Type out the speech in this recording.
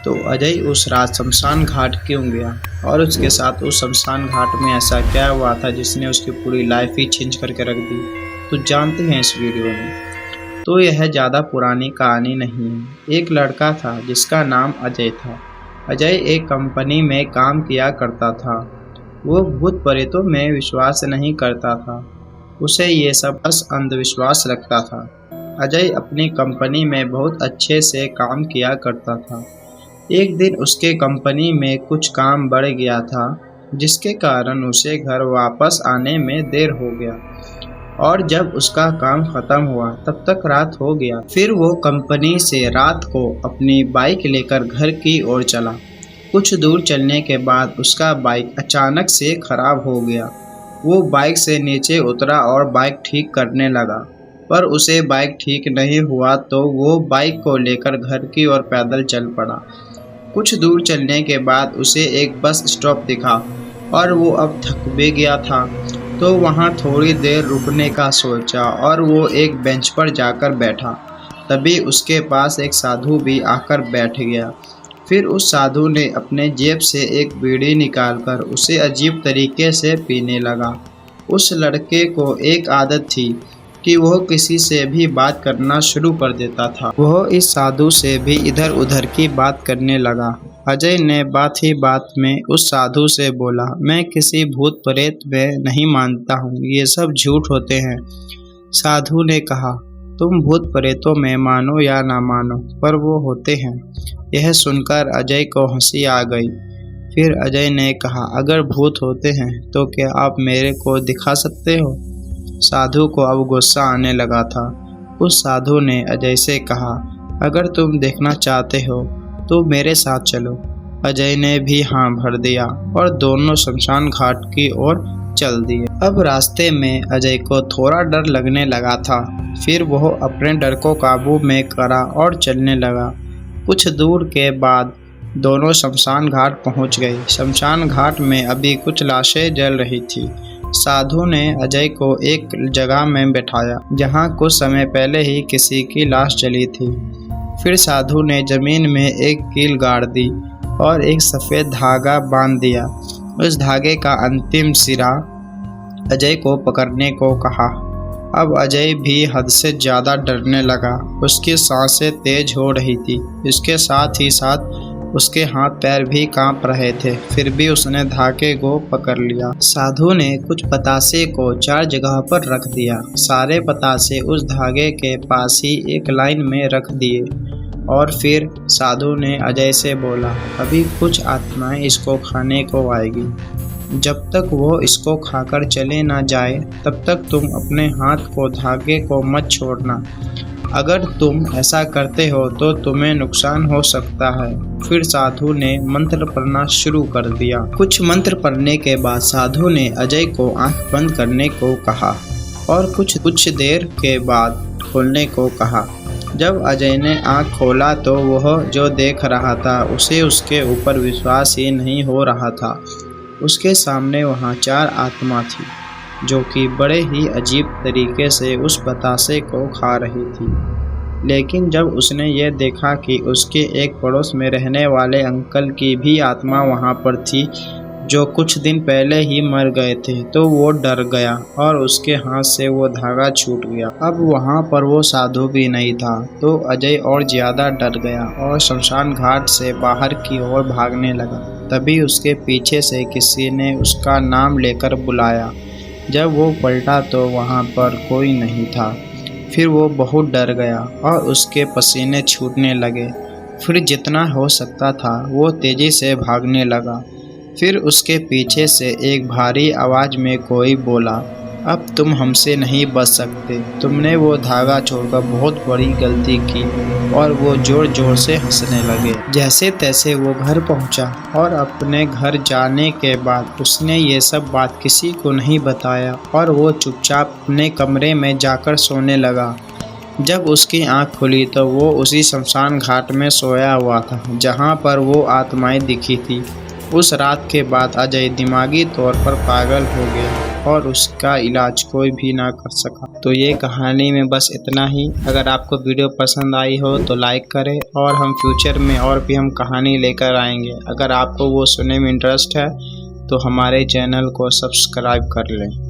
तो अजय उस रात शमशान घाट क्यों गया और उसके साथ उस शमशान घाट में ऐसा क्या हुआ था जिसने उसकी पूरी लाइफ ही चेंज करके रख दी, तो जानते हैं इस वीडियो में। तो यह ज़्यादा पुरानी कहानी नहीं है। एक लड़का था जिसका नाम अजय था। अजय एक कंपनी में काम किया करता था। वो भूत प्रेतों में विश्वास नहीं करता था, उसे ये सब बस अंधविश्वास लगता था। अजय अपनी कंपनी में बहुत अच्छे से काम किया करता था। एक दिन उसके कंपनी में कुछ काम बढ़ गया था, जिसके कारण उसे घर वापस आने में देर हो गया और जब उसका काम खत्म हुआ तब तक रात हो गया। फिर वो कंपनी से रात को अपनी बाइक लेकर घर की ओर चला। कुछ दूर चलने के बाद उसका बाइक अचानक से खराब हो गया। वो बाइक से नीचे उतरा और बाइक ठीक करने लगा, पर उसे बाइक ठीक नहीं हुआ तो वो बाइक को लेकर घर की ओर पैदल चल पड़ा। कुछ दूर चलने के बाद उसे एक बस स्टॉप दिखा और वो अब थक भी गया था, तो वहाँ थोड़ी देर रुकने का सोचा और वो एक बेंच पर जाकर बैठा। तभी उसके पास एक साधु भी आकर बैठ गया। फिर उस साधु ने अपने जेब से एक बीड़ी निकालकर उसे अजीब तरीके से पीने लगा। उस लड़के को एक आदत थी कि वह किसी से भी बात करना शुरू कर देता था। वह इस साधु से भी इधर उधर की बात करने लगा। अजय ने बात ही बात में उस साधु से बोला, मैं किसी भूत प्रेत में नहीं मानता हूँ, ये सब झूठ होते हैं। साधु ने कहा, तुम भूत प्रेतों में मानो या ना मानो, पर वो होते हैं। यह सुनकर अजय को हंसी आ गई। फिर अजय ने कहा, अगर भूत होते हैं तो क्या आप मेरे को दिखा सकते हो? साधु को अब गुस्सा आने लगा था। उस साधु ने अजय से कहा, अगर तुम देखना चाहते हो तो मेरे साथ चलो। अजय ने भी हाँ भर दिया और दोनों शमशान घाट की ओर चल दिए। अब रास्ते में अजय को थोड़ा डर लगने लगा था। फिर वह अपने डर को काबू में करा और चलने लगा। कुछ दूर के बाद दोनों शमशान घाट पहुंच गए। शमशान घाट में अभी कुछ लाशें जल रही थी। साधु ने अजय को एक जगह में बैठाया जहां कुछ समय पहले ही किसी की लाश जली थी। फिर साधु ने जमीन में एक कील गाड़ दी और एक सफ़ेद धागा बांध दिया। उस धागे का अंतिम सिरा अजय को पकड़ने को कहा। अब अजय भी हद से ज़्यादा डरने लगा। उसकी सांसें तेज हो रही थी। इसके साथ ही साथ उसके हाथ पैर भी कांप रहे थे। फिर भी उसने धागे को पकड़ लिया। साधु ने कुछ पतासे को 4 जगह पर रख दिया। सारे पतासे उस धागे के पास ही एक लाइन में रख दिए और फिर साधु ने अजय से बोला, अभी कुछ आत्माएं इसको खाने को आएगी। जब तक वो इसको खाकर चले ना जाए तब तक तुम अपने हाथ को धागे को मत छोड़ना। अगर तुम ऐसा करते हो तो तुम्हें नुकसान हो सकता है। फिर साधु ने मंत्र पढ़ना शुरू कर दिया। कुछ मंत्र पढ़ने के बाद साधु ने अजय को आंख बंद करने को कहा और कुछ देर के बाद खोलने को कहा। जब अजय ने आंख खोला तो वह जो देख रहा था उसे उसके ऊपर विश्वास ही नहीं हो रहा था। उसके सामने वहाँ 4 आत्मा थी जो कि बड़े ही अजीब तरीके से उस बतासे को खा रही थी। लेकिन जब उसने ये देखा कि उसके एक पड़ोस में रहने वाले अंकल की भी आत्मा वहाँ पर थी जो कुछ दिन पहले ही मर गए थे, तो वो डर गया और उसके हाथ से वो धागा छूट गया। अब वहाँ पर वो साधु भी नहीं था, तो अजय और ज़्यादा डर गया और शमशान घाट से बाहर की ओर भागने लगा। तभी उसके पीछे से किसी ने उसका नाम लेकर बुलाया। जब वो पलटा तो वहाँ पर कोई नहीं था। फिर वो बहुत डर गया और उसके पसीने छूटने लगे। फिर जितना हो सकता था वो तेज़ी से भागने लगा। फिर उसके पीछे से एक भारी आवाज़ में कोई बोला, अब तुम हमसे नहीं बच सकते। तुमने वो धागा छोड़कर बहुत बड़ी गलती की। और वो ज़ोर ज़ोर से हंसने लगे। जैसे तैसे वो घर पहुंचा और अपने घर जाने के बाद उसने ये सब बात किसी को नहीं बताया और वो चुपचाप अपने कमरे में जाकर सोने लगा। जब उसकी आंख खुली तो वो उसी शमशान घाट में सोया हुआ था जहां पर वो आत्माएं दिखी थी। उस रात के बाद अजय दिमागी तौर पर पागल हो गया और उसका इलाज कोई भी ना कर सका। तो ये कहानी में बस इतना ही। अगर आपको वीडियो पसंद आई हो तो लाइक करें, और हम फ्यूचर में और भी हम कहानी लेकर आएंगे। अगर आपको वो सुनने में इंटरेस्ट है तो हमारे चैनल को सब्सक्राइब कर लें।